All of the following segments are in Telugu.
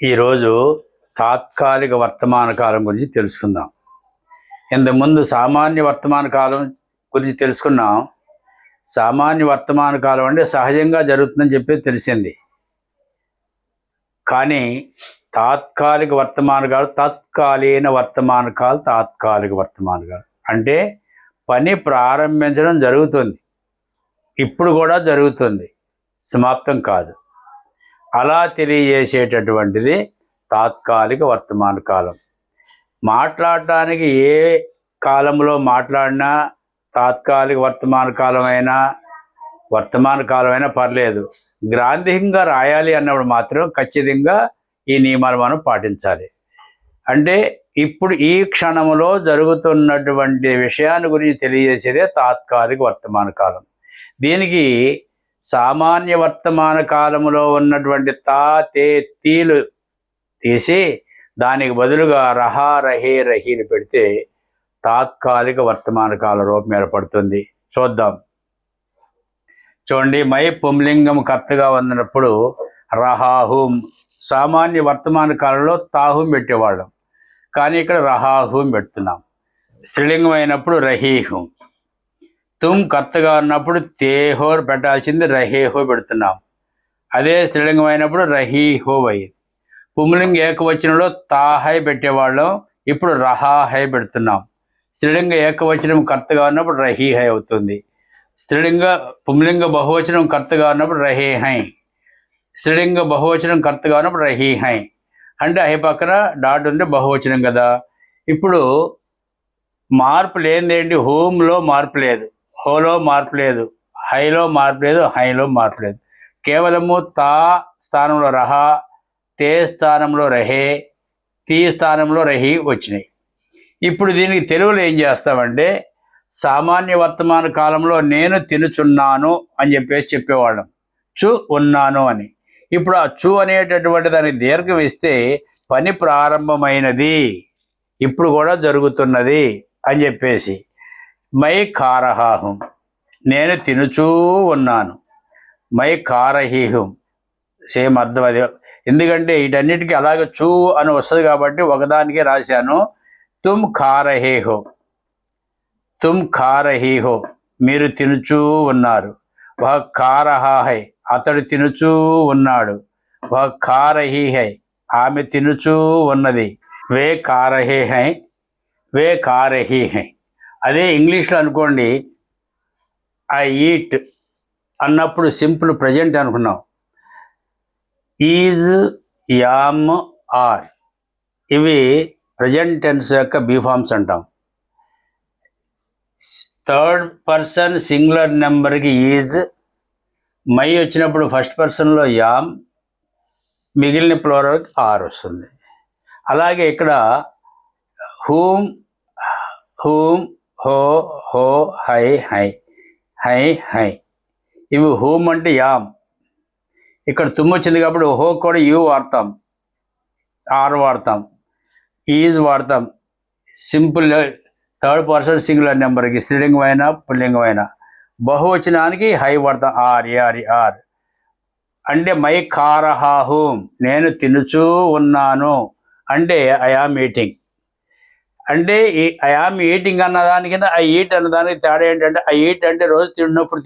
ఈరోజు తాత్కాలిక వర్తమాన కాలం గురించి తెలుసుకుందాం. ఇంతకుముందు సామాన్య వర్తమాన కాలం గురించి తెలుసుకున్నాం. సామాన్య వర్తమాన కాలం అంటే సహజంగా జరుగుతుందని చెప్పి తెలిసింది. కానీ తాత్కాలిక వర్తమాన కాలం, తత్కాలీన వర్తమాన కాలం, తాత్కాలిక వర్తమాన కాలం అంటే పని ప్రారంభించడం జరుగుతుంది, ఇప్పుడు కూడా జరుగుతుంది, సమాప్తం కాదు. అలా తెలియజేసేటటువంటిది తాత్కాలిక వర్తమాన కాలం. మాట్లాడటానికి ఏ కాలంలో మాట్లాడినా తాత్కాలిక వర్తమాన కాలమైనా పర్లేదు. గ్రాంధికంగా రాయాలి అన్నప్పుడు మాత్రం ఖచ్చితంగా ఈ నియమాలు మనం పాటించాలి. అంటే ఇప్పుడు ఈ క్షణంలో జరుగుతున్నటువంటి విషయాన్ని గురించి తెలియజేసేదే తాత్కాలిక వర్తమాన కాలం. దీనికి సామాన్య వర్తమాన కాలంలో ఉన్నటువంటి తా, తే, తీలు తీసి దానికి బదులుగా రహా, రహే, రహీలు పెడితే తాత్కాలిక వర్తమాన కాల రూపం ఏర్పడుతుంది. చూద్దాం. చూడండి, మై పుంలింగం కర్తగా ఉన్నప్పుడు రహాహూం. సామాన్య వర్తమాన కాలంలో తాహూం పెట్టేవాళ్ళం, కానీ ఇక్కడ రహాహూం పెడుతున్నాం. స్త్రీలింగం అయినప్పుడు రహీహూం. తుమ్ కర్తగా ఉన్నప్పుడు తేహోర్ పెట్టాల్సింది రహేహో పెడుతున్నాం. అదే స్త్రీలింగం అయినప్పుడు రహీహో అయ్యింది. పుంలింగ ఏకవచనంలో తాహై పెట్టేవాళ్ళం, ఇప్పుడు రహాహై పెడుతున్నాం. స్త్రీలింగ ఏకవచనం కర్తగా ఉన్నప్పుడు రహీహై అవుతుంది. పుంలింగ బహువచనం కర్తగా ఉన్నప్పుడు రహేహై. స్త్రీలింగ బహువచనం కర్తగా ఉన్నప్పుడు రహీహై. అంటే హై పక్కన డాట్ ఉంటే బహువచనం కదా. ఇప్పుడు మార్పు లేనిదేంటి? హోంలో మార్పు లేదు, హోలో మార్పు లేదు, హైలో మార్పు లేదు, హైలో మార్పు లేదు. కేవలము తా స్థానంలో రహా, తే స్థానంలో రహే, తీ స్థానంలో రహి వచ్చినాయి. ఇప్పుడు దీనికి తెలుగులో ఏం చేస్తామంటే, సామాన్య వర్తమాన కాలంలో నేను తినుచున్నాను అని చెప్పేవాళ్ళం, చు ఉన్నాను అని. ఇప్పుడు ఆ చు అనేటటువంటి దానికి దీర్ఘం ఇస్తే పని ప్రారంభమైనది, ఇప్పుడు కూడా జరుగుతున్నది అని చెప్పేసి. మై కారహాహం, నేను తినుచూ ఉన్నాను. మై కారహీహం, సేమ్ అర్థం అది. ఎందుకంటే వీటన్నిటికీ అలాగే చూ అని వస్తుంది కాబట్టి ఒకదానికే రాశాను. తుమ్ ఖారహేహో, తుమ్ ఖారహీహో, మీరు తినుచూ ఉన్నారు. వహ ఖారహాహై, అతడు తినుచూ ఉన్నాడు. వహ ఖారహీహై, ఆమె తినుచూ ఉన్నది. వే ఖారహేహై, వే ఖారహీహై. అదే ఇంగ్లీష్లో అనుకోండి, ఐ ఈట్ అన్నప్పుడు సింపుల్ ప్రజెంట్ అనుకున్నాం. ఈజ్, యామ్, ఆర్ ఇవి ప్రజెంట్ టెన్స్ యొక్క బీఫామ్స్ అంటాం. థర్డ్ పర్సన్ సింగులర్ నెంబర్కి ఈజ్, మై వచ్చినప్పుడు ఫస్ట్ పర్సన్లో యామ్, మిగిలిన ప్లూరల్కి ఆర్ వస్తుంది. అలాగే ఇక్కడ హూమ్, హూమ్, హో, హో, హై, హై, హై, హై ఇవి హూమ్ అంటే యామ్. ఇక్కడ తుమ్ము వచ్చింది కాబట్టి హో కూడా యూ వాడతాం, ఆర్ వాడతాం, ఈజ్ వాడతాం. సింపుల్ థర్డ్ పర్సన్ సింగులర్ నెంబర్కి స్త్రీలింగం అయినా పుల్లింగం అయినా. బహువచనానికి హై వాడతాం, ఆర్, యారి, ఆర్. అంటే మై ఖారహాహూం, నేను తినుచూ ఉన్నాను అంటే ఐ ఆమ్ ఈటింగ్. అంటే ఈ ఐ ఆమ్ ఈటింగ్ అన్నదానికి ఐ ఈట్ అన్నదానికి తేడా ఏంటంటే, ఐ ఈట్ అంటే రోజు తింటున్నప్పుడు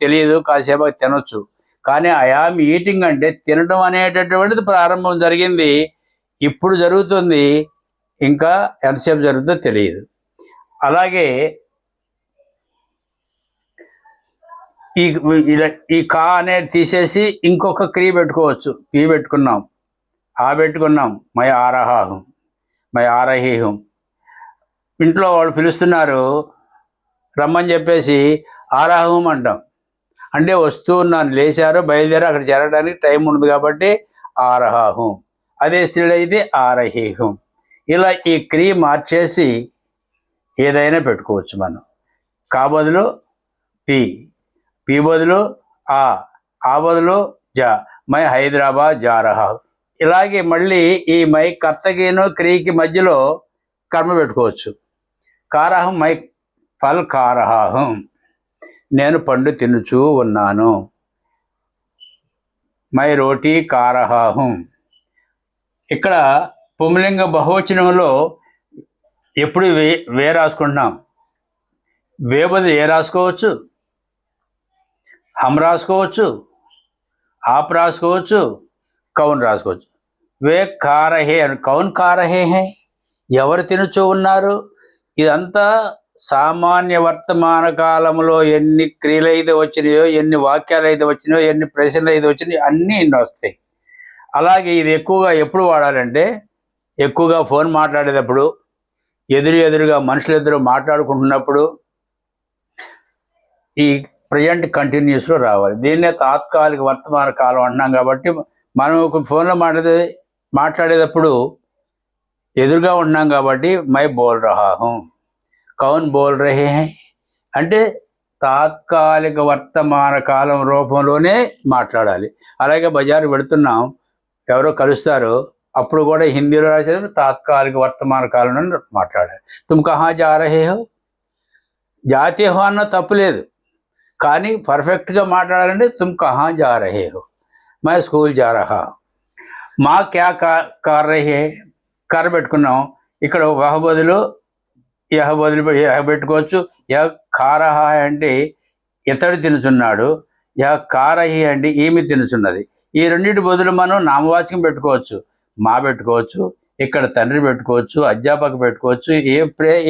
తెలియదు, కాసేపు తినొచ్చు. కానీ ఐ ఆమ్ ఈటింగ్ అంటే తినడం అనేటటువంటిది ప్రారంభం జరిగింది, ఇప్పుడు జరుగుతుంది, ఇంకా ఎంతసేపు జరుగుతుందో తెలియదు. అలాగే ఈ కా అనేది తీసేసి ఇంకొక క్రీ పెట్టుకోవచ్చు. పీ పెట్టుకున్నాం, ఆ పెట్టుకున్నాం. మై ఆరహాహం, మై ఆరహీహం. ఇంట్లో వాళ్ళు పిలుస్తున్నారు రమ్మని చెప్పేసి ఆరాహం అంటాం. అంటే వస్తూ ఉన్నాను, లేచారు, బయలుదేరి అక్కడ చేరడానికి టైం ఉంది కాబట్టి ఆరహాహం. అదే స్త్రీలు అయితే ఆరహీహం. ఇలా ఈ క్రియ మార్చేసి ఏదైనా పెట్టుకోవచ్చు మనం. కా బదులు పి, పి బదులు ఆ బదులు జా. మై హైదరాబాద్ జా రహా. ఇలాగే మళ్ళీ ఈ మై కర్తకిను క్రియకి మధ్యలో కర్మ పెట్టుకోవచ్చు. కారహం, మై ఫల్ కారహాహం, నేను పండు తినుచూ ఉన్నాను. మై రోటీ కారహాహం, ఇక్కడ పుంలింగ బహువచనంలో ఎప్పుడు వే రాసుకుంటున్నాం. వే బదులు ఏ రాసుకోవచ్చు, హమ్ రాసుకోవచ్చు, ఆప్ రాసుకోవచ్చు, కౌన్ రాసుకోవచ్చు. వే కారహే అని కౌన్ కారహే హే, ఎవరు తినుచూ ఉన్నారు. ఇదంతా సామాన్య వర్తమాన కాలంలో ఎన్ని క్రియలు అయితే వచ్చినాయో, ఎన్ని వాక్యాలు అయితే వచ్చినాయో, ఎన్ని ప్రశ్నలు అయితే వచ్చినాయో అన్నీ ఇన్ని వస్తాయి. అలాగే ఇది ఎక్కువగా ఎప్పుడు వాడాలంటే, ఎక్కువగా ఫోన్ మాట్లాడేటప్పుడు, ఎదురుగా మనుషులిద్దరూ మాట్లాడుకుంటున్నప్పుడు ఈ ప్రజెంట్ కంటిన్యూస్లో రావాలి. దీన్నే తాత్కాలిక వర్తమాన కాలం అంటున్నాం. కాబట్టి మనం ఒక ఫోన్లో మాట్లాడేటప్పుడు ఎదురుగా ఉంటున్నాం కాబట్టి మై బోల్ రహా హూం, కౌన్ బోల్ రహే హై అంటే తాత్కాలిక వర్తమాన కాలం రూపంలోనే మాట్లాడాలి. అలాగే బజారు పెడుతున్నాం, ఎవరో కలుస్తారు, అప్పుడు కూడా హిందీలో రాసేది తాత్కాలిక వర్తమాన కాలంలో మాట్లాడాలి. తుమ్ కహా జా రహే హో, జాతే హో అన్న తప్పులేదు, కానీ పర్ఫెక్ట్గా మాట్లాడాలంటే తుమ్ కహా జా రహే హో, మై స్కూల్ జా రహా. మా క్యా కార్ రహే, కర్ర పెట్టుకున్నాం, ఇక్కడ వహ బదులు యహ బదులు యహ పెట్టుకోవచ్చు. యహ ఖా రహా అంటే ఇతడు తినుచున్నాడు, యహ ఖా రహీ అంటే ఈమె తినుచున్నది. ఈ రెండింటి బదులు మనం నామవాచకం పెట్టుకోవచ్చు. మా పెట్టుకోవచ్చు, ఇక్కడ తండ్రి పెట్టుకోవచ్చు, అధ్యాపక పెట్టుకోవచ్చు,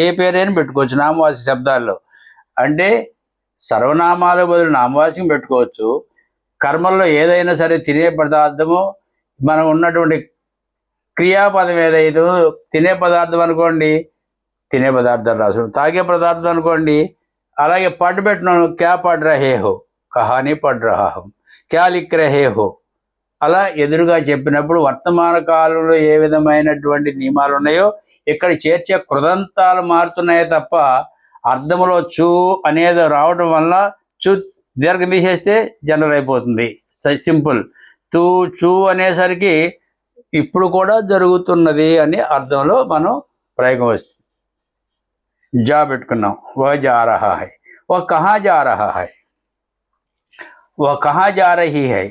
ఏ పేరైనా పెట్టుకోవచ్చు నామవాచక శబ్దాల్లో. అంటే సర్వనామాల బదులు నామవాచకం పెట్టుకోవచ్చు. కర్మల్లో ఏదైనా సరే తినే పదార్థము, మనం ఉన్నటువంటి క్రియాపదం ఏదైతే తినే పదార్థం అనుకోండి, తినే పదార్థాలు రాసు. తాగే పదార్థం అనుకోండి, అలాగే పడ్ పెట్టినాను, క్యా పడ్ రహే హో, కహానీ పడ్ రహా హం, క్యా లిక్ రహే హో. అలా ఎదురుగా చెప్పినప్పుడు వర్తమాన కాలంలో ఏ విధమైనటువంటి నియమాలు ఉన్నాయో ఇక్కడ చేర్చే కృదంతాలు మారుతున్నాయే తప్ప అర్థంలో చూ అనేది రావడం వల్ల చూ దీర్ఘం తీసేస్తే జనరల్ అయిపోతుంది, సింపుల్. తూ చూ అనేసరికి ఇప్పుడు కూడా జరుగుతున్నది అనే అర్థంలో మనం ప్రయోగం వస్తుంది. जा పెట్టుకున్నాం, वह जा रहा है, वह कहाँ जा रहा है, वह कहाँ जा रही है.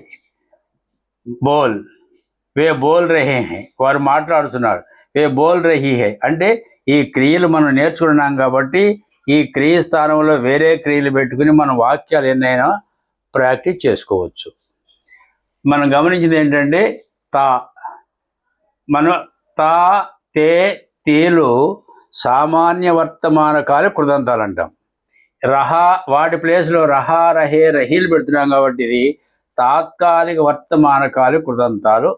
బోల్, వే బోల్ రహే హై, వారు మాట్లాడుతున్నారు. వే బోల్ రహీ హై అంటే ఈ క్రియలు మనం నేర్చుకున్నాం కాబట్టి ఈ క్రియ స్థానంలో వేరే క్రియలు పెట్టుకుని మనం వాక్యాలు ఎన్నైనా ప్రాక్టీస్ చేసుకోవచ్చు. మనం గమనించింది ఏంటంటే తా, మనం తా తే తేలు సామాన్య వర్తమాన కాల కృదంతాలు అంటాం. రహా వాటి ప్లేస్లో రహా రహే రహీలు పెడుతున్నాం కాబట్టి ఇది తాత్కాలిక వర్తమాన కాల కృదంతాలు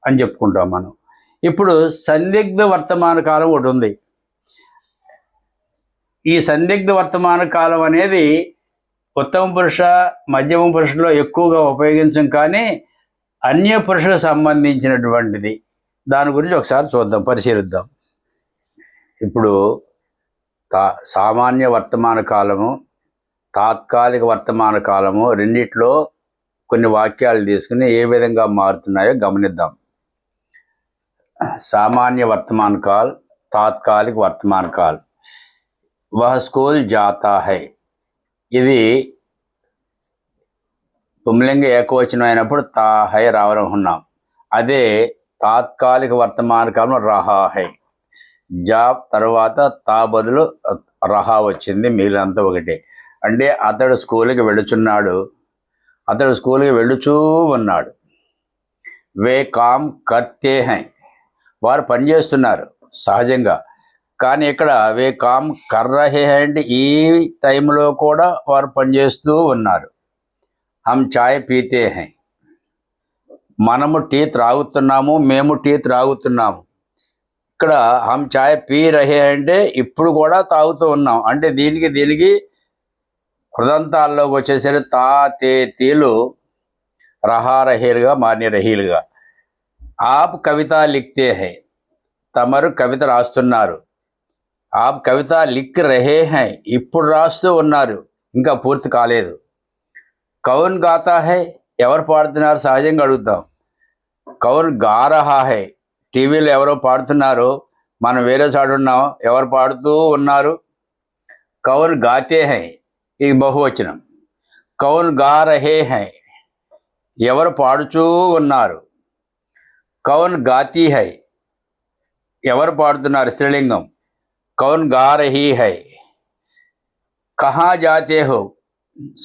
అని చెప్పుకుంటాం మనం. ఇప్పుడు సందిగ్ధ వర్తమాన కాలం ఒకటి ఉంది. ఈ సందిగ్ధ వర్తమాన కాలం అనేది ఉత్తమ పురుష మధ్యమ పురుషులో ఎక్కువగా ఉపయోగించం, కానీ అన్య పురుషులకు సంబంధించినటువంటిది. దాని గురించి ఒకసారి చూద్దాం, పరిశీలిద్దాం. ఇప్పుడు సామాన్య వర్తమాన కాలము, తాత్కాలిక వర్తమాన కాలము రెండిట్లో కొన్ని వాక్యాలు తీసుకుని ఏ విధంగా మారుతున్నాయో గమనిద్దాం. సామాన్య వర్తమాన కాల్, తాత్కాలిక వర్తమాన కాల్. వహ స్కూల్ జాతా హై, ఇది పుంలింగ ఏకవచనం అయినప్పుడు తా హై రావాలనుకున్నాం. అదే తాత్కాలిక వర్తమాన కాలం రహా హై. జా తర్వాత తా బదులు రహా వచ్చింది, మిగిలినంతా ఒకటే. అంటే అతడు స్కూల్కి వెళుచున్నాడు, అతడు స్కూల్కి వెళ్ళుచూ ఉన్నాడు. వే కామ్ కర్తే హై, వారు పనిచేస్తున్నారు సహజంగా, కానీ ఇక్కడ వే కామ్ కర్ రహే హై అంటే ఈ టైంలో కూడా వారు పనిచేస్తూ ఉన్నారు. హమ్ చాయ్ పీతే హై, మనము టీ త్రాగుతున్నాము, మేము టీ త్రాగుతున్నాము. ఇక్కడ హమ్ చాయ్ పీ రహే అంటే ఇప్పుడు కూడా తాగుతూ ఉన్నాం. అంటే దీనికి కృదంతాల్లోకి వచ్చేసరికి తా తే తీలు రహా రహీలుగా మారిన రహీలుగా. ఆప్ కవిత లిఖతే హై, తమరు కవిత రాస్తున్నారు. ఆప్ కవిత లిఖ్ రహే హై, ఇప్పుడు రాస్తూ ఉన్నారు, ఇంకా పూర్తి కాలేదు. కౌన్ గాతా హై, ఎవరు పాడుతున్నారు సహజంగా అడుగుతాం. కౌన్ గా రహా హై, టీవీలో ఎవరో పాడుతున్నారు, మనం వేరే చోట ఉన్నాం, ఎవరు పాడుతూ ఉన్నారు. కౌన్ గాతే హై, ఇది బహువచనం. కౌన్ గా రహే హై, ఎవరు పాడుచూ ఉన్నారు. కౌన్ గాతీ హై, ఎవరు పాడుతున్నారు స్త్రీలింగం. కౌన్ గా రహీ హై. కహా జాతే హో,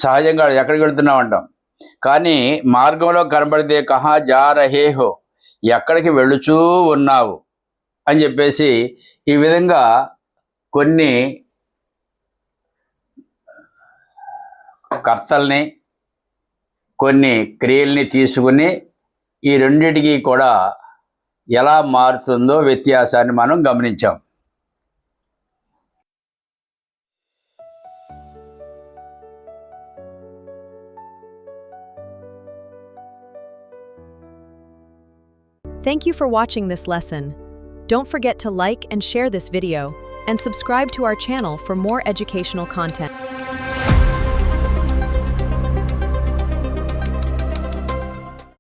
సహజంగా ఎక్కడికి వెళ్తున్నావు అంటాం, కానీ మార్గంలో కనబడితే కహా జా రహే హో, ఎక్కడికి వెళుచూ ఉన్నావు అని చెప్పేసి ఈ విధంగా కొన్ని కర్తల్ని కొన్ని క్రియల్ని తీసుకుని ఈ రెండిటికి కూడా ఎలా మారుతుందో వ్యత్యాసాన్ని మనం గమనించాం. Thank you for watching this lesson. Don't forget to like and share this video, and subscribe to our channel for more educational content.